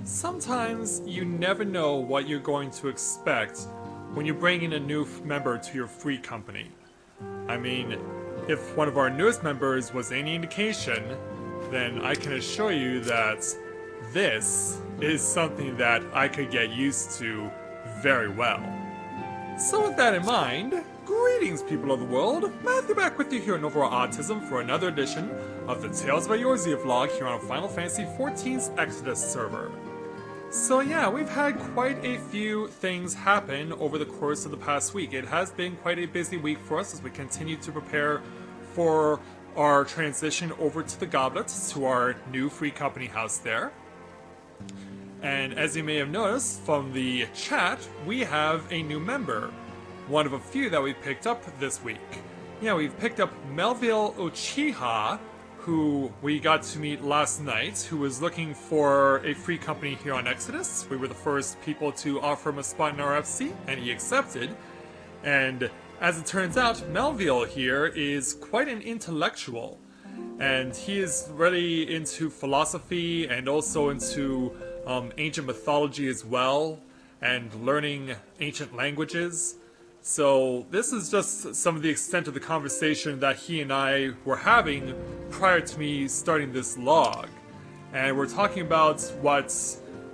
Sometimes you never know what you're going to expect when you bring in a new member to your free company. I mean, if one of our newest members was any indication, then I can assure you that this is something that I could get used to very well. So with that in mind, greetings people of the world, Matthew back with you here in Overall Autism for another edition of the Tales of Eorzea vlog here on Final Fantasy XIV's Exodus server. So yeah, we've had quite a few things happen over the course of the past week. It has been quite a busy week for us as we continue to prepare for our transition over to the Goblets, to our new free company house there. And as you may have noticed from the chat, we have a new member. One of a few that we picked up this week. Yeah, we've picked up Melville Uchiha, who we got to meet last night, who was looking for a free company here on Exodus. We were the first people to offer him a spot in our FC, and he accepted. And as it turns out, Melville here is quite an intellectual. And he is really into philosophy and also into ancient mythology as well, and learning ancient languages. So this is just some of the extent of the conversation that he and I were having prior to me starting this log. And we're talking about what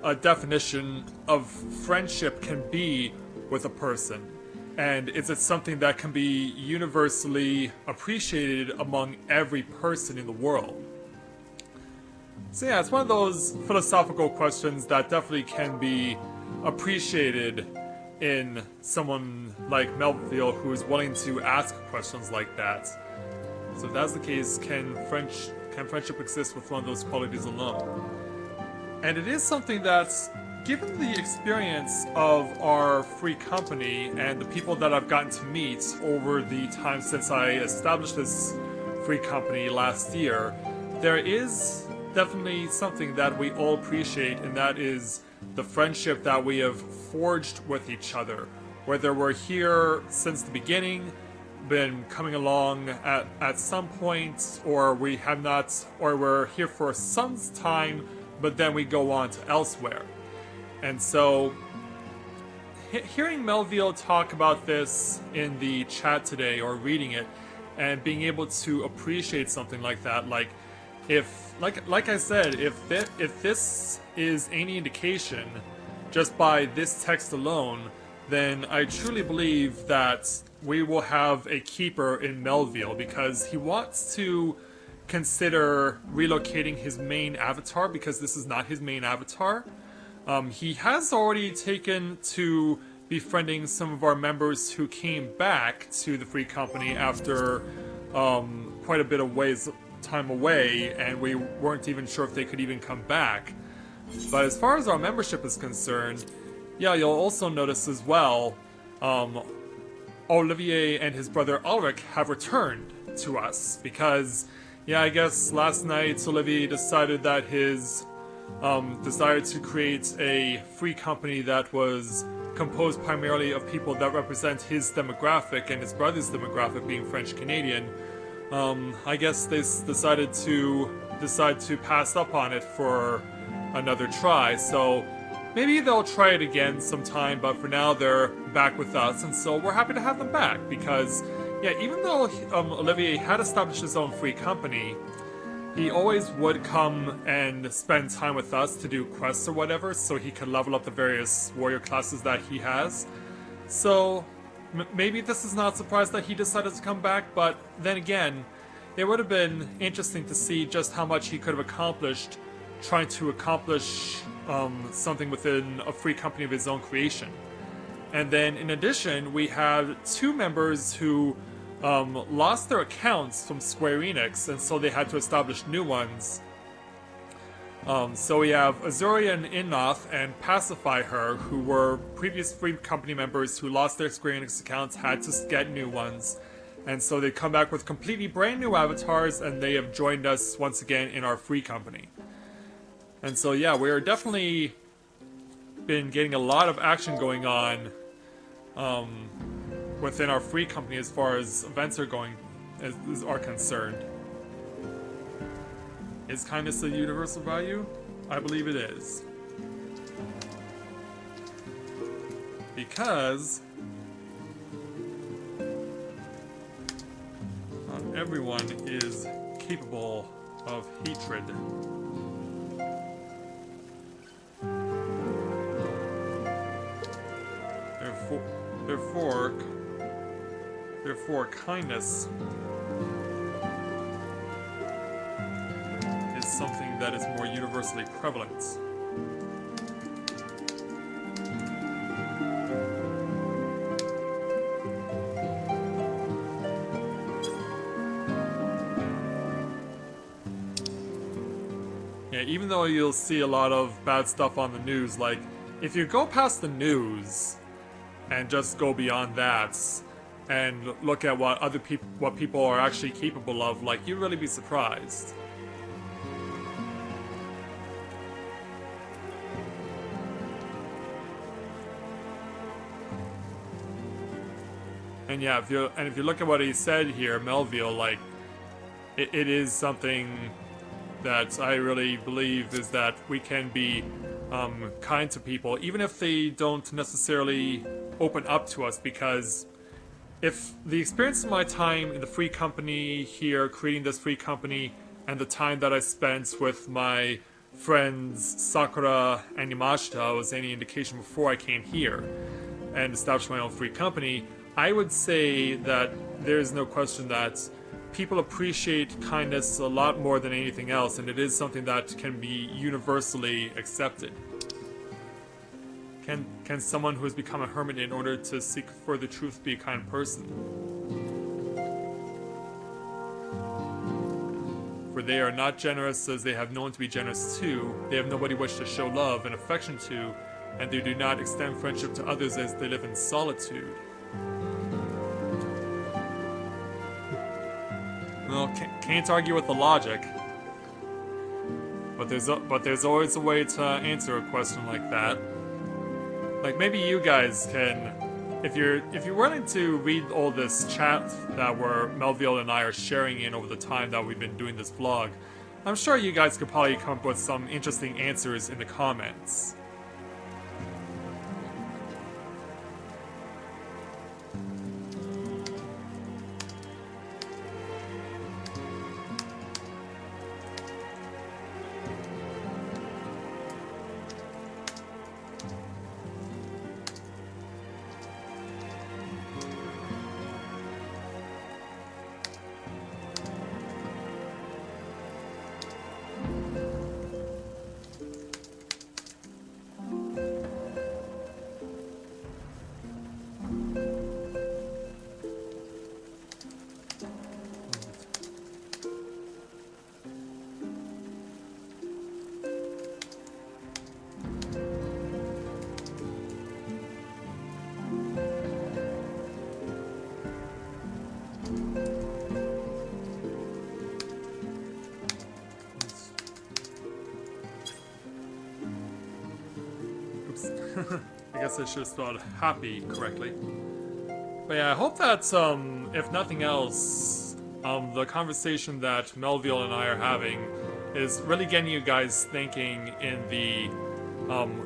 a definition of friendship can be with a person. And is it something that can be universally appreciated among every person in the world? So yeah, it's one of those philosophical questions that definitely can be appreciated in someone like Melville who is willing to ask questions like that. So if that's the case, can friendship exist with one of those qualities alone? And it is something that's, given the experience of our free company and the people that I've gotten to meet over the time since I established this free company last year, there is definitely something that we all appreciate, and that is the friendship that we have forged with each other. Whether we're here since the beginning, been coming along at some point, or we have not, or we're here for some time, but then we go on to elsewhere. And so, hearing Melville talk about this in the chat today, or reading it, and being able to appreciate something like that, like I said, if this is any indication, just by this text alone, then I truly believe that we will have a keeper in Melville, because he wants to consider relocating his main avatar, because this is not his main avatar. He has already taken to befriending some of our members who came back to the free company after quite a bit of time away, and we weren't even sure if they could even come back. But as far as our membership is concerned, yeah, you'll also notice as well, Olivier and his brother Ulrich have returned to us, because, yeah, I guess last night Olivier decided that his desire to create a free company that was composed primarily of people that represent his demographic and his brother's demographic being French-Canadian, I guess they decided to pass up on it for another try. So maybe they'll try it again sometime, but for now they're back with us, and so we're happy to have them back, because yeah, even though Olivier had established his own free company, he always would come and spend time with us to do quests or whatever, so he could level up the various warrior classes that he has. So maybe this is not a surprise that he decided to come back, but then again, it would have been interesting to see just how much he could have accomplished trying to accomplish something within a free company of his own creation. And then in addition, we have two members who lost their accounts from Square Enix, and so they had to establish new ones. So we have Eorzea and Innoth and Pacify Her, who were previous free company members who lost their Square Enix accounts, had to get new ones. And so they come back with completely brand new avatars, and they have joined us once again in our free company. And so yeah, we're definitely been getting a lot of action going on within our free company as far as events are concerned. Is kindness a universal value? I believe it is. Because not everyone is capable of hatred. Therefore, kindness is something that is more universally prevalent. Yeah, even though you'll see a lot of bad stuff on the news, like, if you go past the news and just go beyond that and look at what people are actually capable of, like, you'd really be surprised. And yeah, if you look at what he said here, Melville, like, it is something that I really believe is that we can be kind to people, even if they don't necessarily open up to us, because if the experience of my time in the free company here, creating this free company, and the time that I spent with my friends Sakura and Yamashita was any indication before I came here and established my own free company, I would say that there is no question that people appreciate kindness a lot more than anything else, and it is something that can be universally accepted. Can someone who has become a hermit in order to seek for the truth be a kind person? For they are not generous as they have known to be generous to, they have nobody wish to show love and affection to, and they do not extend friendship to others as they live in solitude. Well, can't argue with the logic, but there's always a way to answer a question like that. Like, maybe you guys can, if you're willing to read all this chat that Melville and I are sharing in over the time that we've been doing this vlog, I'm sure you guys could probably come up with some interesting answers in the comments. I guess I should have spelled happy correctly. But yeah, I hope that, if nothing else, the conversation that Melville and I are having is really getting you guys thinking in the,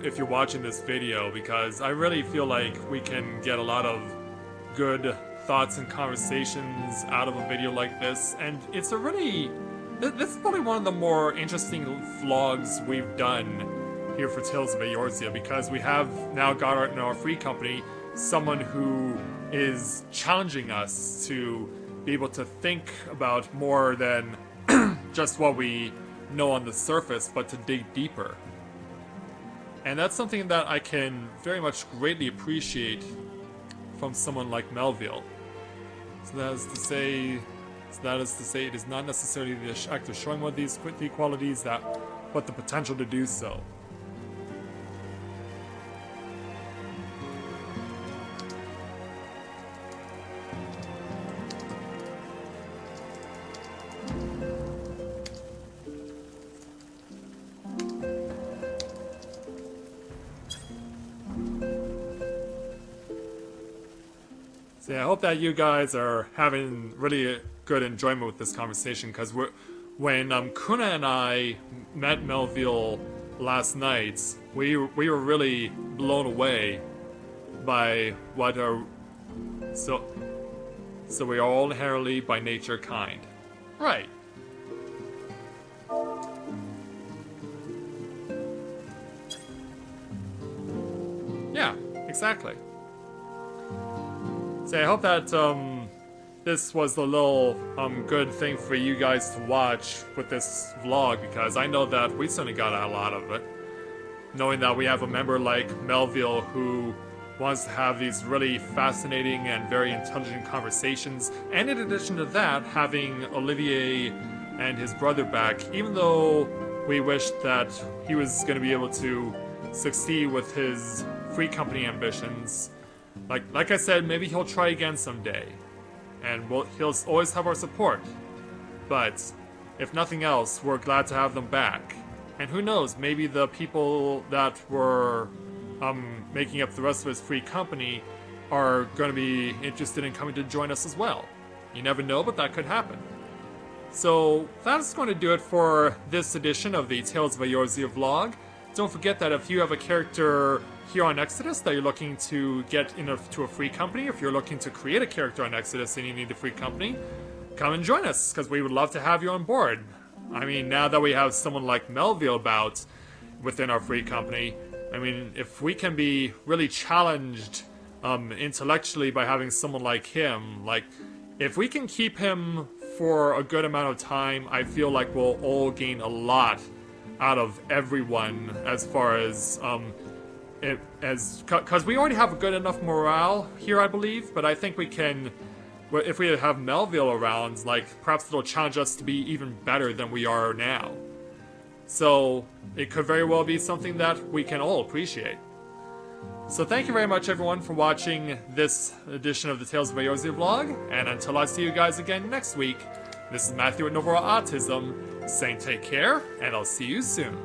if you're watching this video, because I really feel like we can get a lot of good thoughts and conversations out of a video like this, and it's a really, this is probably one of the more interesting vlogs we've done here for Tales of Eorzea, because we have now got in our free company someone who is challenging us to be able to think about more than just what we know on the surface, but to dig deeper. And that's something that I can very much greatly appreciate from someone like Melville. So that is to say, it is not necessarily the act of showing one of these qualities but the potential to do so. So yeah, I hope that you guys are having really good enjoyment with this conversation, because when Kuna and I met Melville last night, we were really blown away by what are... So we are all inherently by nature kind. Right. Yeah, exactly. So I hope that this was a little good thing for you guys to watch with this vlog, because I know that we certainly got a lot of it. Knowing that we have a member like Melville who wants to have these really fascinating and very intelligent conversations, and in addition to that, having Olivier and his brother back, even though we wish that he was going to be able to succeed with his free company ambitions. Like I said, maybe he'll try again someday, and he'll always have our support. But if nothing else, we're glad to have them back. And who knows, maybe the people that were making up the rest of his free company are going to be interested in coming to join us as well. You never know, but that could happen. So that's going to do it for this edition of the Tales of Eorzea vlog. Don't forget that if you have a character here on Exodus that you're looking to get into a free company, if you're looking to create a character on Exodus and you need a free company, come and join us, because we would love to have you on board. I mean, now that we have someone like Melville about within our free company, I mean, if we can be really challenged intellectually by having someone like him, like, if we can keep him for a good amount of time, I feel like we'll all gain a lot out of everyone as far as, because we already have a good enough morale here, I believe, but I think we can, if we have Melville around, like, perhaps it'll challenge us to be even better than we are now. So, it could very well be something that we can all appreciate. So thank you very much, everyone, for watching this edition of the Tales of Eorzea vlog, and until I see you guys again next week, this is Matthew at Novara Autism, saying take care, and I'll see you soon.